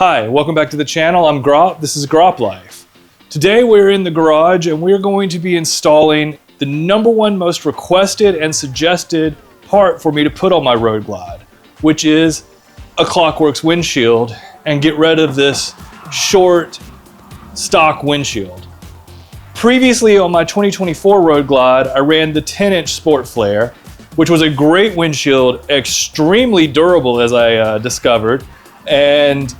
Hi, welcome back to the channel. I'm Grop. This is Grop Life. Today we're in the garage and we're going to be installing the #1 most requested and suggested part for me to put on my Road Glide, which is a Klockwerks windshield, and get rid of this short stock windshield. Previously on my 2024 Road Glide, I ran the 10-inch Sport Flare, which was a great windshield, extremely durable as I discovered, and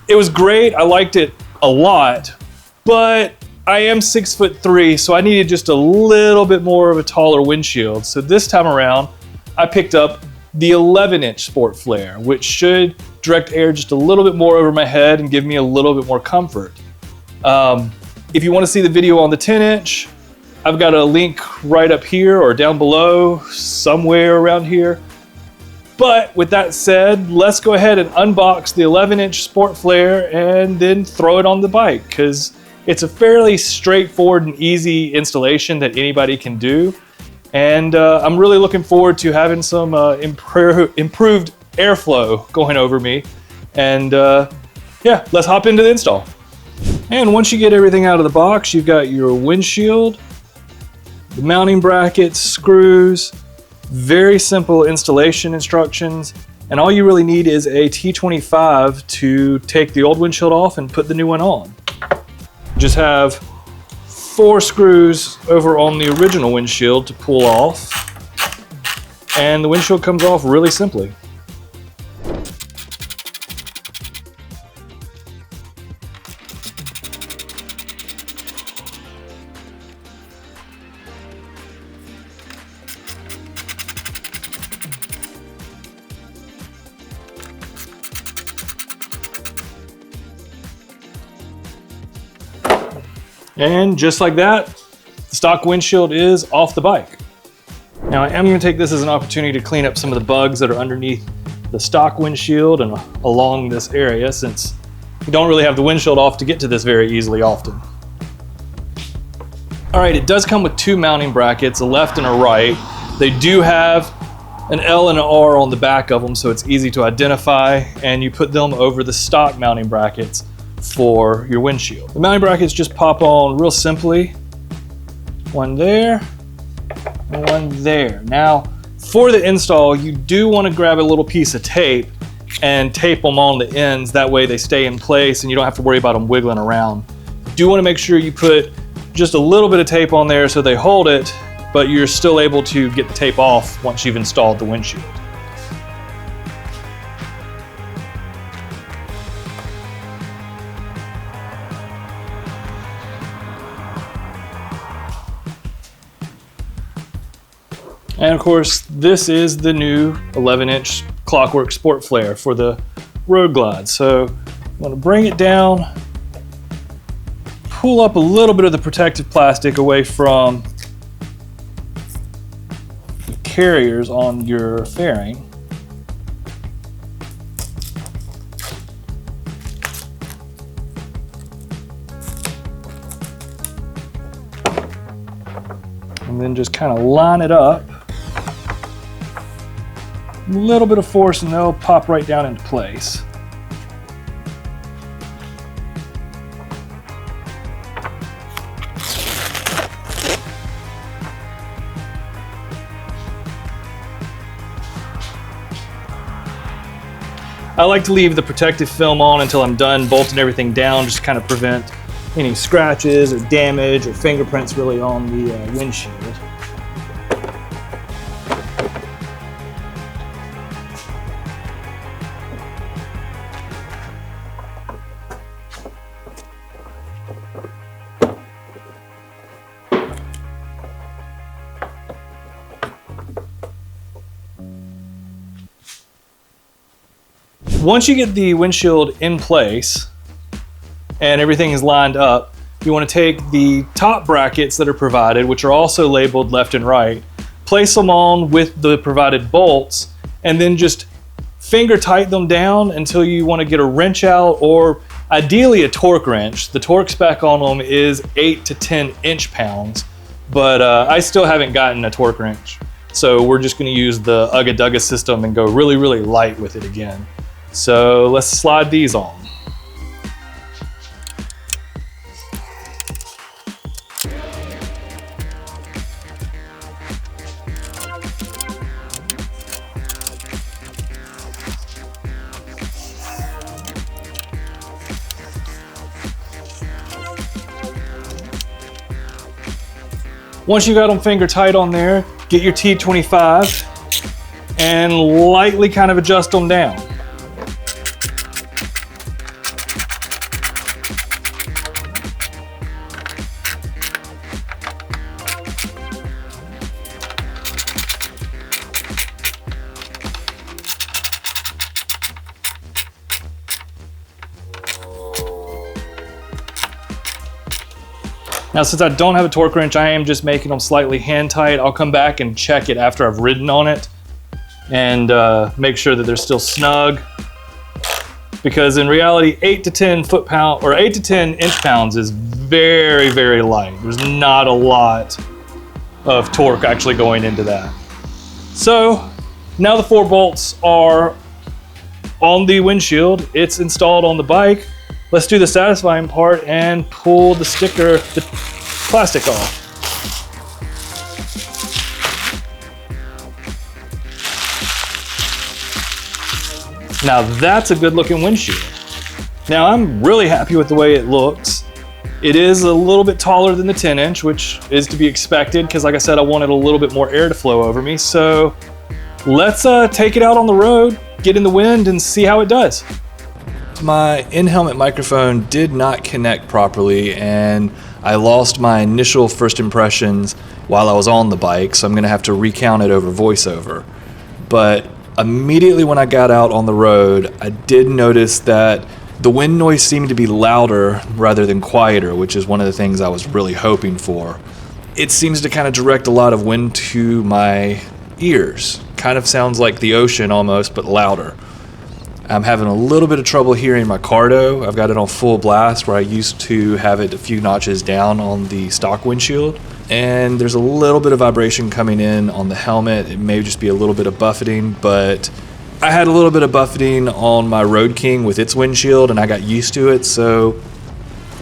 it was great. I liked it a lot, but I am 6'3", so I needed just a little bit more of a taller windshield. So this time around, I picked up the 11-inch Sport Flare, which should direct air just a little bit more over my head and give me a little bit more comfort. If you want to see the video on the 10-inch, I've got a link right up here or down below, somewhere around here. But with that said, let's go ahead and unbox the 11-inch Sport Flare and then throw it on the bike, because it's a fairly straightforward and easy installation that anybody can do. And I'm really looking forward to having some improved airflow going over me. And yeah, let's hop into the install. And once you get everything out of the box, you've got your windshield, the mounting brackets, screws, very simple installation instructions, and all you really need is a T25 to take the old windshield off and put the new one on. Just have 4 screws over on the original windshield to pull off, and the windshield comes off really simply. And just like that, the stock windshield is off the bike. Now I am going to take this as an opportunity to clean up some of the bugs that are underneath the stock windshield and along this area, since you don't really have the windshield off to get to this very easily often. All right, it does come with 2 mounting brackets, a left and a right. They do have an L and an R on the back of them, so it's easy to identify, and you put them over the stock mounting brackets for your windshield. The mounting brackets just pop on real simply. One there and one there. Now, for the install, you do want to grab a little piece of tape and tape them on the ends. That way they stay in place and you don't have to worry about them wiggling around. You do want to make sure you put just a little bit of tape on there so they hold it, but you're still able to get the tape off once you've installed the windshield. And of course, this is the new 11-inch Klockwerks Sport Flare for the Road Glide. So I'm going to bring it down, pull up a little bit of the protective plastic away from the carriers on your fairing. And then just kind of line it up. A little bit of force and they'll pop right down into place. I like to leave the protective film on until I'm done bolting everything down, just to kind of prevent any scratches or damage or fingerprints really on the windshield. Once you get the windshield in place and everything is lined up, you want to take the top brackets that are provided, which are also labeled left and right, place them on with the provided bolts, and then just finger tighten them down until you want to get a wrench out, or ideally a torque wrench. The torque spec on them is 8 to 10 inch-pounds, but I still haven't gotten a torque wrench. So we're just going to use the Ugga Dugga system and go really, really light with it again. So let's slide these on. Once you got them finger tight on there, get your T25 and lightly kind of adjust them down. Now, since I don't have a torque wrench, I am just making them slightly hand tight. I'll come back and check it after I've ridden on it and make sure that they're still snug. Because in reality, 8 to 10 foot-pound or 8 to 10 inch-pounds is very, very light. There's not a lot of torque actually going into that. So now the 4 bolts are on the windshield. It's installed on the bike. Let's do the satisfying part and pull the sticker, the plastic off. Now that's a good looking windshield. Now I'm really happy with the way it looks. It is a little bit taller than the 10-inch, which is to be expected because like I said, I wanted a little bit more air to flow over me. So let's take it out on the road, get in the wind and see how it does. My in-helmet microphone did not connect properly and I lost my initial first impressions while I was on the bike, so I'm gonna have to recount it over voiceover. But immediately when I got out on the road, I did notice that the wind noise seemed to be louder rather than quieter, which is one of the things I was really hoping for. It seems to kind of direct a lot of wind to my ears. Kind of sounds like the ocean almost, but louder. I'm having a little bit of trouble hearing my cardo. I've got it on full blast where I used to have it a few notches down on the stock windshield. And there's a little bit of vibration coming in on the helmet. It may just be a little bit of buffeting, but I had a little bit of buffeting on my Road King with its windshield and I got used to it. So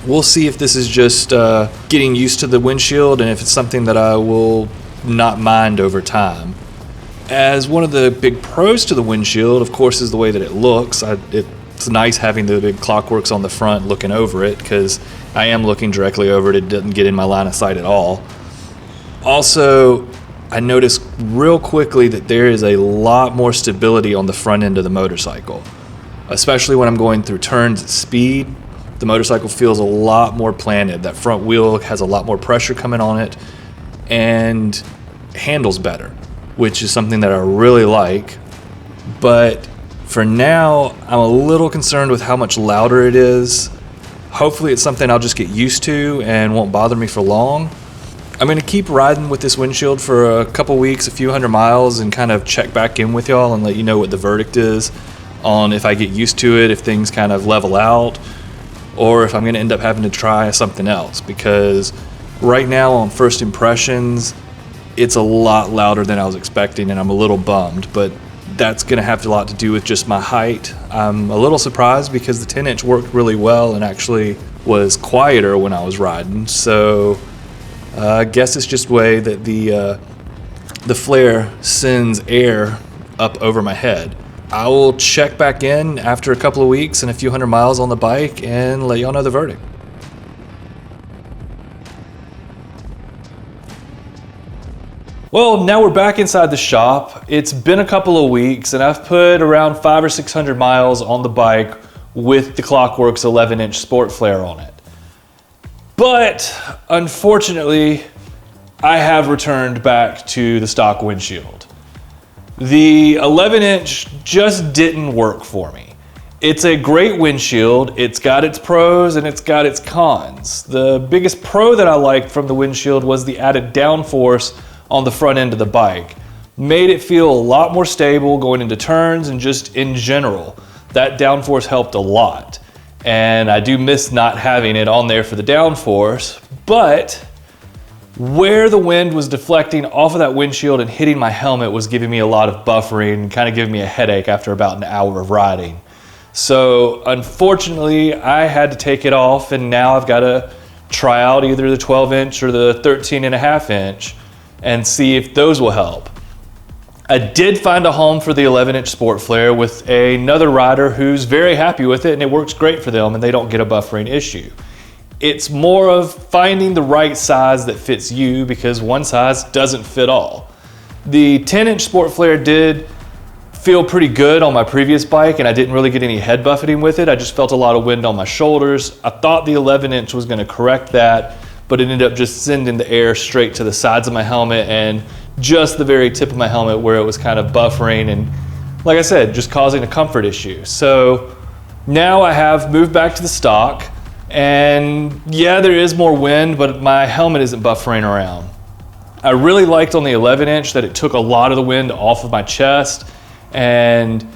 we'll see if this is just getting used to the windshield and if it's something that I will not mind over time. As one of the big pros to the windshield, of course, is the way that it looks. It's nice having the big Klockwerks on the front looking over it because I am looking directly over it. It doesn't get in my line of sight at all. Also, I noticed real quickly that there is a lot more stability on the front end of the motorcycle, especially when I'm going through turns at speed. The motorcycle feels a lot more planted. That front wheel has a lot more pressure coming on it and handles better, which is something that I really like. But for now, I'm a little concerned with how much louder it is. Hopefully it's something I'll just get used to and won't bother me for long. I'm gonna keep riding with this windshield for a couple weeks, a few hundred miles, and kind of check back in with y'all and let you know what the verdict is on if I get used to it, if things kind of level out, or if I'm gonna end up having to try something else. Because right now on first impressions, it's a lot louder than I was expecting and I'm a little bummed, but that's gonna have a lot to do with just my height. I'm a little surprised because the 10-inch worked really well and actually was quieter when I was riding. So I guess it's just the way that the flare sends air up over my head. I will check back in after a couple of weeks and a few hundred miles on the bike and let y'all know the verdict. Well, now we're back inside the shop. It's been a couple of weeks and I've put around 500 or 600 miles on the bike with the Klockwerks 11-inch sport flare on it. But unfortunately, I have returned back to the stock windshield. The 11-inch just didn't work for me. It's a great windshield. It's got its pros and it's got its cons. The biggest pro that I liked from the windshield was the added downforce on the front end of the bike. Made it feel a lot more stable going into turns and just in general. That downforce helped a lot. And I do miss not having it on there for the downforce, but where the wind was deflecting off of that windshield and hitting my helmet was giving me a lot of buffering, kind of giving me a headache after about an hour of riding. So unfortunately, I had to take it off and now I've got to try out either the 12-inch or the 13.5-inch and see if those will help. I did find a home for the 11-inch sport flare with another rider who's very happy with it and it works great for them and they don't get a buffering issue. It's more of finding the right size that fits you, because one size doesn't fit all. The 10-inch Sport Flare did feel pretty good on my previous bike, and I didn't really get any head buffeting with it. I just felt a lot of wind on my shoulders. I thought the 11-inch was going to correct that, but it ended up just sending the air straight to the sides of my helmet and just the very tip of my helmet where it was kind of buffering and, like I said, just causing a comfort issue. So now I have moved back to the stock, and yeah, there is more wind, but my helmet isn't buffering around. I really liked on the 11-inch that it took a lot of the wind off of my chest, and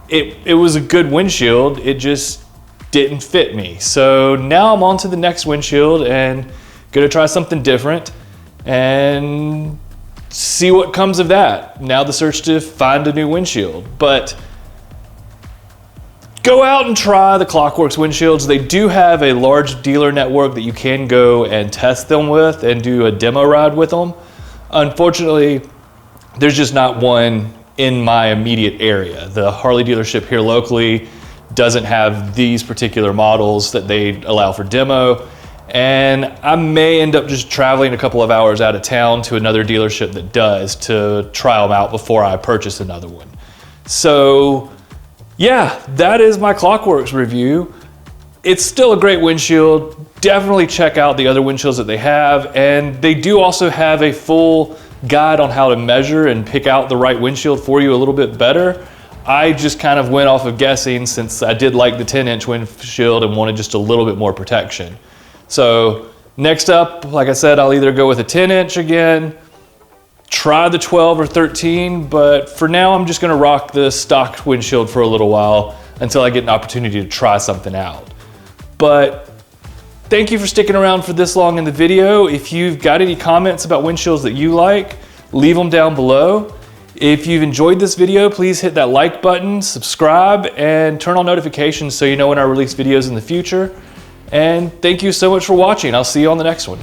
it was a good windshield. It just didn't fit me. So now I'm on to the next windshield and gonna try something different and see what comes of that. Now the search to find a new windshield. But go out and try the Klockwerks windshields. They do have a large dealer network that you can go and test them with and do a demo ride with them. Unfortunately, there's just not one in my immediate area. The Harley dealership here locally doesn't have these particular models that they allow for demo. And I may end up just traveling a couple of hours out of town to another dealership that does to try them out before I purchase another one. So yeah, that is my Klockwerks review. It's still a great windshield. Definitely check out the other windshields that they have. And they do also have a full guide on how to measure and pick out the right windshield for you a little bit better. I just kind of went off of guessing, since I did like the 10-inch windshield and wanted just a little bit more protection. So next up, like I said, I'll either go with a 10-inch again, try the 12 or 13, but for now I'm just gonna rock the stock windshield for a little while until I get an opportunity to try something out. But thank you for sticking around for this long in the video. If you've got any comments about windshields that you like, leave them down below. If you've enjoyed this video, please hit that like button, subscribe, and turn on notifications so you know when I release videos in the future. And thank you so much for watching. I'll see you on the next one.